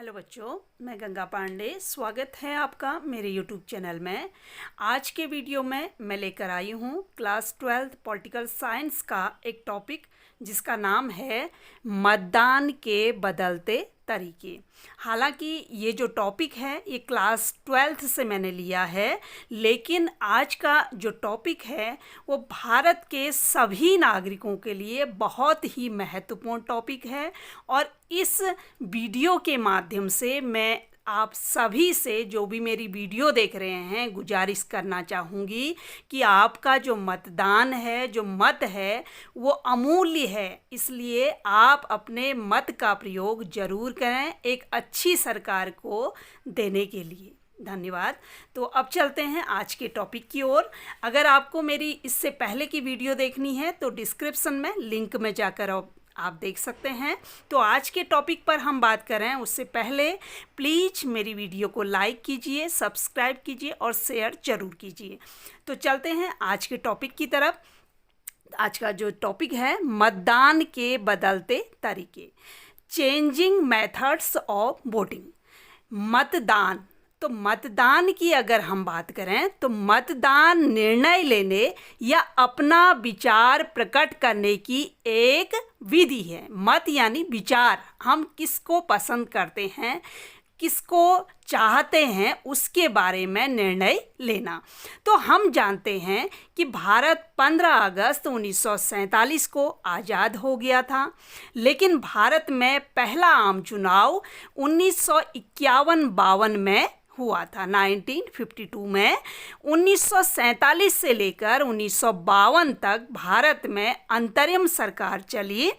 Hello बच्चों, मैं गंगा पांडे। स्वागत है आपका मेरे यूट्यूब चैनल में। आज के वीडियो में मैं लेकर आई हूँ क्लास 12 पॉलिटिकल साइंस का एक टॉपिक जिसका नाम है मतदान के बदलते तरीके। हालांकि ये जो टॉपिक है ये क्लास 12 से मैंने लिया है, लेकिन आज का जो टॉपिक है वो भारत के सभी नागरिकों के लिए बहुत ही महत्वपूर्ण टॉपिक है। और इस वीडियो के माध्यम से मैं आप सभी से, जो भी मेरी वीडियो देख रहे हैं, गुजारिश करना चाहूँगी कि आपका जो मतदान है, जो मत है, वो अमूल्य है। इसलिए आप अपने मत का प्रयोग ज़रूर करें एक अच्छी सरकार को देने के लिए। धन्यवाद। तो अब चलते हैं आज के टॉपिक की ओर। अगर आपको मेरी इससे पहले की वीडियो देखनी है तो डिस्क्रिप्शन में लिंक में जाकर आप देख सकते हैं। तो आज के टॉपिक पर हम बात करें उससे पहले प्लीज़ मेरी वीडियो को लाइक कीजिए, सब्सक्राइब कीजिए और शेयर ज़रूर कीजिए। तो चलते हैं आज के टॉपिक की तरफ। आज का जो टॉपिक है मतदान के बदलते तरीके, चेंजिंग मेथड्स ऑफ वोटिंग। मतदान, तो मतदान की अगर हम बात करें तो मतदान निर्णय लेने या अपना विचार प्रकट करने की एक विधि है। मत यानी विचार, हम किसको पसंद करते हैं, किसको चाहते हैं, उसके बारे में निर्णय लेना। तो हम जानते हैं कि भारत 15 अगस्त 1947 को आज़ाद हो गया था, लेकिन भारत में पहला आम चुनाव 1951-52 में हुआ था। 1952 में 1947 से लेकर 1952 तक भारत में अंतरिम सरकार चली।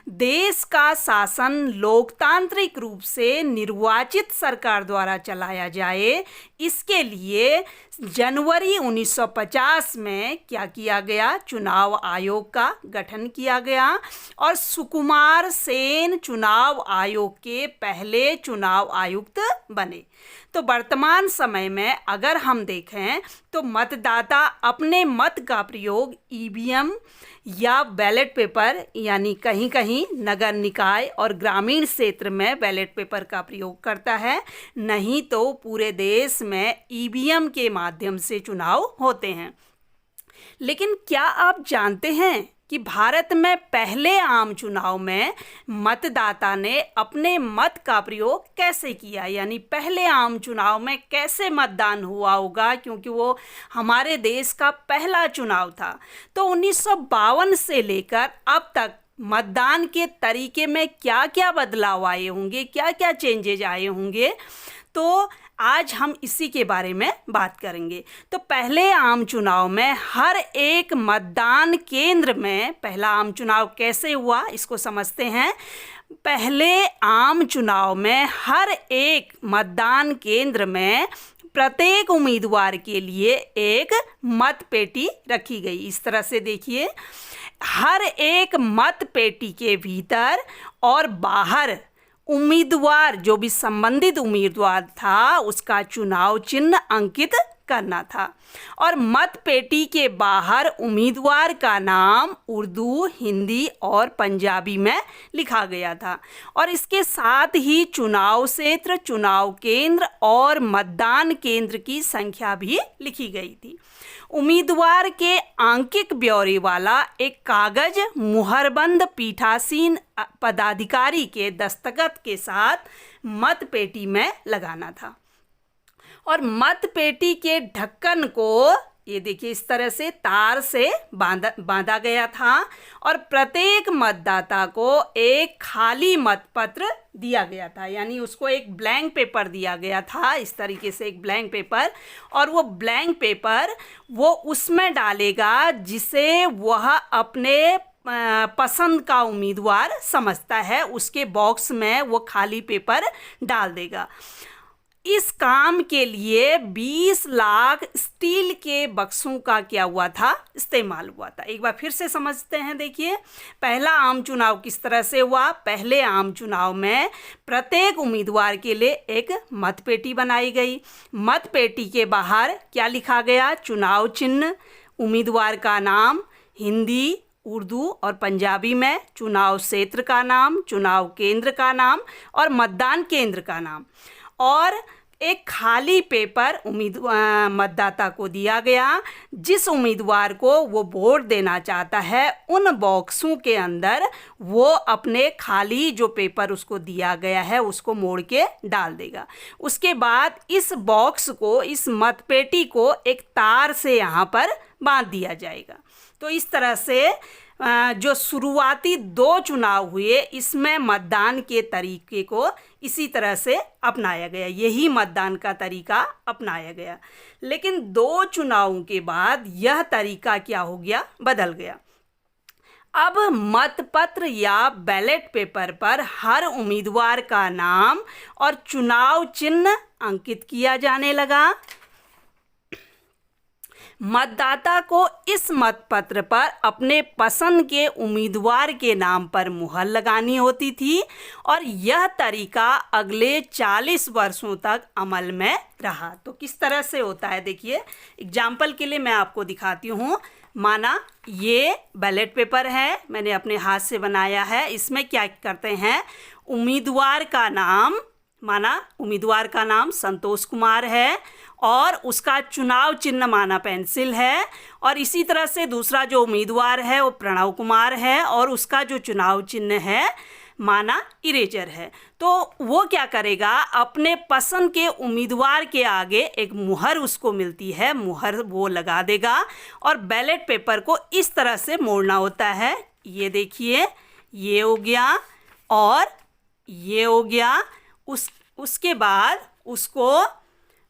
देश का शासन लोकतांत्रिक रूप से निर्वाचित सरकार द्वारा चलाया जाए, इसके लिए जनवरी 1950 में क्या किया गया, चुनाव आयोग का गठन किया गया और सुकुमार सेन चुनाव आयोग के पहले चुनाव आयुक्त बने। तो वर्तमान समय में अगर हम देखें तो मतदाता अपने मत का प्रयोग ईवीएम या बैलेट पेपर, यानी कहीं कहीं नगर निकाय और ग्रामीण क्षेत्र में बैलेट पेपर का प्रयोग करता है, नहीं तो पूरे देश में ईवीएम के माध्यम से चुनाव होते हैं। लेकिन क्या आप जानते हैं कि भारत में पहले आम चुनाव में मतदाता ने अपने मत का प्रयोग कैसे किया, यानी पहले आम चुनाव में कैसे मतदान हुआ होगा, क्योंकि वो हमारे देश का पहला चुनाव था। तो 1952 से लेकर अब तक मतदान के तरीके में क्या क्या बदलाव आए होंगे, क्या क्या चेंजेज आए होंगे, तो आज हम इसी के बारे में बात करेंगे। तो पहले आम चुनाव में हर एक मतदान केंद्र में, पहला आम चुनाव कैसे हुआ इसको समझते हैं। पहले आम चुनाव में हर एक मतदान केंद्र में प्रत्येक उम्मीदवार के लिए एक मत पेटी रखी गई। इस तरह से देखिए, हर एक मत पेटी के भीतर और बाहर उम्मीदवार, जो भी संबंधित उम्मीदवार था, उसका चुनाव चिन्ह अंकित करना था और मत पेटी के बाहर उम्मीदवार का नाम उर्दू, हिंदी और पंजाबी में लिखा गया था और इसके साथ ही चुनाव क्षेत्र, चुनाव केंद्र और मतदान केंद्र की संख्या भी लिखी गई थी। उम्मीदवार के आंकिक ब्यौरे वाला एक कागज मुहरबंद पीठासीन पदाधिकारी के दस्तखत के साथ मत पेटी में लगाना था और मत पेटी के ढक्कन को, ये देखिए, इस तरह से तार से बांधा गया था और प्रत्येक मतदाता को एक खाली मतपत्र दिया गया था, यानी उसको एक ब्लैंक पेपर दिया गया था, इस तरीके से एक ब्लैंक पेपर, और वो ब्लैंक पेपर वो उसमें डालेगा जिसे वह अपने पसंद का उम्मीदवार समझता है, उसके बॉक्स में वो खाली पेपर डाल देगा। इस काम के लिए 20 लाख स्टील के बक्सों का क्या हुआ था, इस्तेमाल हुआ था। एक बार फिर से समझते हैं। देखिए, पहला आम चुनाव किस तरह से हुआ। पहले आम चुनाव में प्रत्येक उम्मीदवार के लिए एक मतपेटी बनाई गई। मतपेटी के बाहर क्या लिखा गया, चुनाव चिन्ह, उम्मीदवार का नाम, हिंदी, उर्दू और पंजाबी में चुनाव क्षेत्र का नाम, चुनाव केंद्र का नाम और मतदान केंद्र का नाम, और एक खाली पेपर मतदाता को दिया गया। जिस उम्मीदवार को वो वोट देना चाहता है उन बॉक्सों के अंदर वो अपने खाली जो पेपर उसको दिया गया है उसको मोड़ के डाल देगा। उसके बाद इस बॉक्स को, इस मतपेटी को एक तार से यहाँ पर बांध दिया जाएगा। तो इस तरह से जो शुरुआती 2 चुनाव हुए इसमें मतदान के तरीके को इसी तरह से अपनाया गया, यही मतदान का तरीका अपनाया गया। लेकिन 2 चुनावों के बाद यह तरीका क्या हो गया, बदल गया। अब मतपत्र या बैलेट पेपर पर हर उम्मीदवार का नाम और चुनाव चिन्ह अंकित किया जाने लगा। मतदाता को इस मतपत्र पर अपने पसंद के उम्मीदवार के नाम पर मुहर लगानी होती थी और यह तरीका अगले 40 वर्षों तक अमल में रहा। तो किस तरह से होता है देखिए, एग्जाम्पल के लिए मैं आपको दिखाती हूँ। माना ये बैलेट पेपर है, मैंने अपने हाथ से बनाया है। इसमें क्या करते हैं, उम्मीदवार का नाम, माना उम्मीदवार का नाम संतोष कुमार है और उसका चुनाव चिन्ह माना पेंसिल है, और इसी तरह से दूसरा जो उम्मीदवार है वो प्रणव कुमार है और उसका जो चुनाव चिन्ह है माना इरेजर है। तो वो क्या करेगा, अपने पसंद के उम्मीदवार के आगे एक मुहर उसको मिलती है, मुहर वो लगा देगा और बैलेट पेपर को इस तरह से मोड़ना होता है। ये देखिए, ये हो गया और ये हो गया। उसके बाद उसको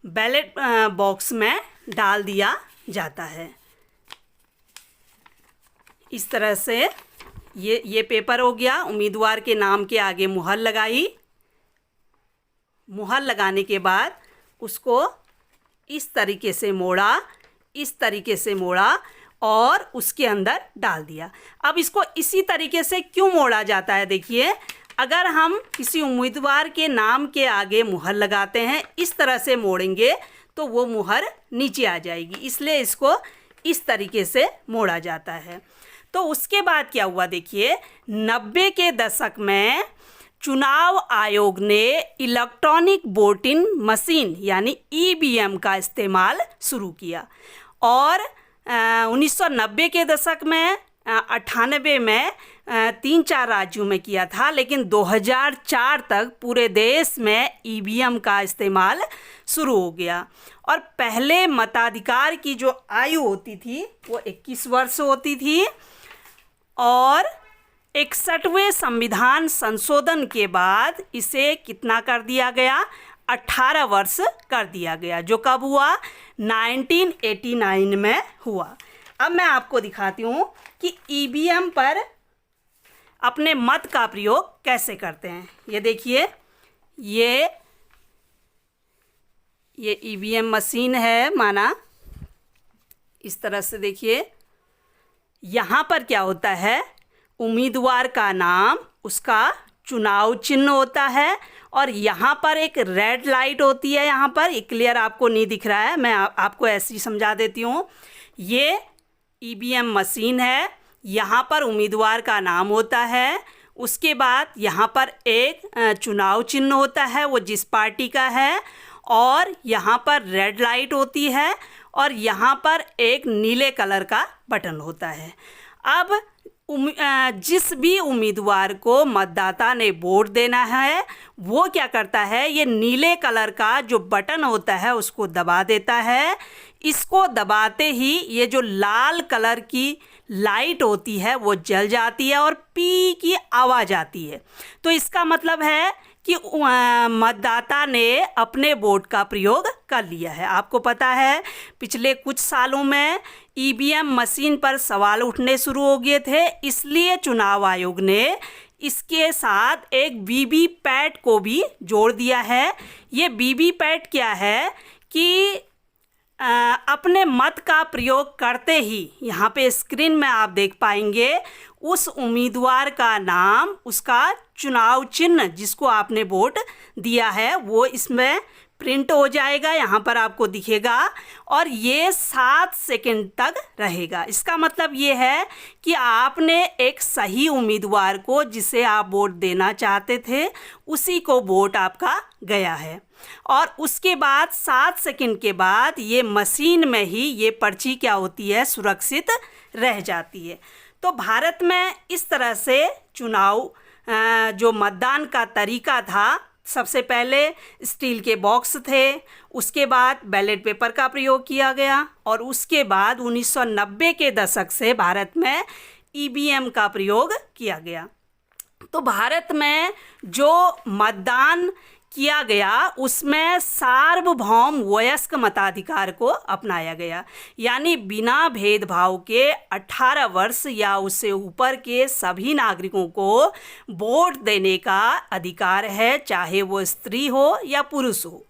बैलेट बॉक्स में डाल दिया जाता है। इस तरह से ये पेपर हो गया, उम्मीदवार के नाम के आगे मुहर लगाई। मुहर लगाने के बाद उसको इस तरीके से मोड़ा, इस तरीके से मोड़ा और उसके अंदर डाल दिया। अब इसको इसी तरीके से क्यों मोड़ा जाता है, देखिए, अगर हम किसी उम्मीदवार के नाम के आगे मुहर लगाते हैं, इस तरह से मोड़ेंगे तो वो मुहर नीचे आ जाएगी, इसलिए इसको इस तरीके से मोड़ा जाता है। तो उसके बाद क्या हुआ देखिए, 90 के दशक में चुनाव आयोग ने इलेक्ट्रॉनिक वोटिंग मशीन यानी ईवीएम का इस्तेमाल शुरू किया और 1990 के दशक में 98 में 3-4 राज्यों में किया था, लेकिन 2004 तक पूरे देश में ईवीएम का इस्तेमाल शुरू हो गया। और पहले मताधिकार की जो आयु होती थी वो 21 वर्ष होती थी और 61वें संविधान संशोधन के बाद इसे कितना कर दिया गया, 18 वर्ष कर दिया गया, जो कब हुआ, 1989 में हुआ। अब मैं आपको दिखाती हूँ कि ईवीएम पर अपने मत का प्रयोग कैसे करते हैं। ये देखिए, ये ईवीएम मशीन है, माना इस तरह से देखिए, यहाँ पर क्या होता है, उम्मीदवार का नाम, उसका चुनाव चिन्ह होता है और यहाँ पर एक रेड लाइट होती है। यहाँ पर ये क्लियर आपको नहीं दिख रहा है, मैं आपको ऐसे ही समझा देती हूँ। ये ईवीएम मशीन है, यहाँ पर उम्मीदवार का नाम होता है, उसके बाद यहाँ पर एक चुनाव चिन्ह होता है, वो जिस पार्टी का है, और यहाँ पर रेड लाइट होती है और यहाँ पर एक नीले कलर का बटन होता है। अब जिस भी उम्मीदवार को मतदाता ने वोट देना है वो क्या करता है, ये नीले कलर का जो बटन होता है उसको दबा देता है। इसको दबाते ही ये जो लाल कलर की लाइट होती है वो जल जाती है और पी की आवाज़ आती है। तो इसका मतलब है कि मतदाता ने अपने वोट का प्रयोग कर लिया है। आपको पता है पिछले कुछ सालों में ईवीएम मशीन पर सवाल उठने शुरू हो गए थे, इसलिए चुनाव आयोग ने इसके साथ एक वीवीपैट को भी जोड़ दिया है। ये वीवीपैट क्या है कि अपने मत का प्रयोग करते ही यहाँ पे स्क्रीन में आप देख पाएंगे उस उम्मीदवार का नाम, उसका चुनाव चिन्ह जिसको आपने वोट दिया है वो इसमें प्रिंट हो जाएगा, यहाँ पर आपको दिखेगा, और ये 7 सेकंड तक रहेगा। इसका मतलब ये है कि आपने एक सही उम्मीदवार को, जिसे आप वोट देना चाहते थे, उसी को वोट आपका गया है। और उसके बाद 7 सेकंड के बाद ये मशीन में ही ये पर्ची क्या होती है, सुरक्षित रह जाती है। तो भारत में इस तरह से चुनाव जो मतदान का तरीका था, सबसे पहले स्टील के बॉक्स थे, उसके बाद बैलेट पेपर का प्रयोग किया गया, और उसके बाद 1990 के दशक से भारत में ईवीएम का प्रयोग किया गया। तो भारत में जो मतदान किया गया उसमें सार्वभौम वयस्क मताधिकार को अपनाया गया, यानी बिना भेदभाव के 18 वर्ष या उससे ऊपर के सभी नागरिकों को वोट देने का अधिकार है, चाहे वो स्त्री हो या पुरुष हो।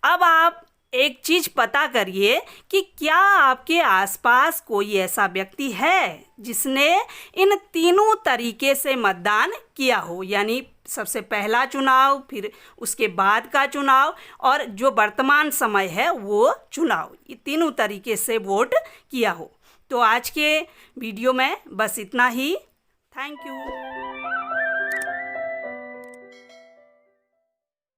अब आप एक चीज़ पता करिए कि क्या आपके आसपास कोई ऐसा व्यक्ति है जिसने इन तीनों तरीके से मतदान किया हो, यानी सबसे पहला चुनाव, फिर उसके बाद का चुनाव, और जो वर्तमान समय है वो चुनाव, ये तीनों तरीके से वोट किया हो। तो आज के वीडियो में बस इतना ही। Thank you.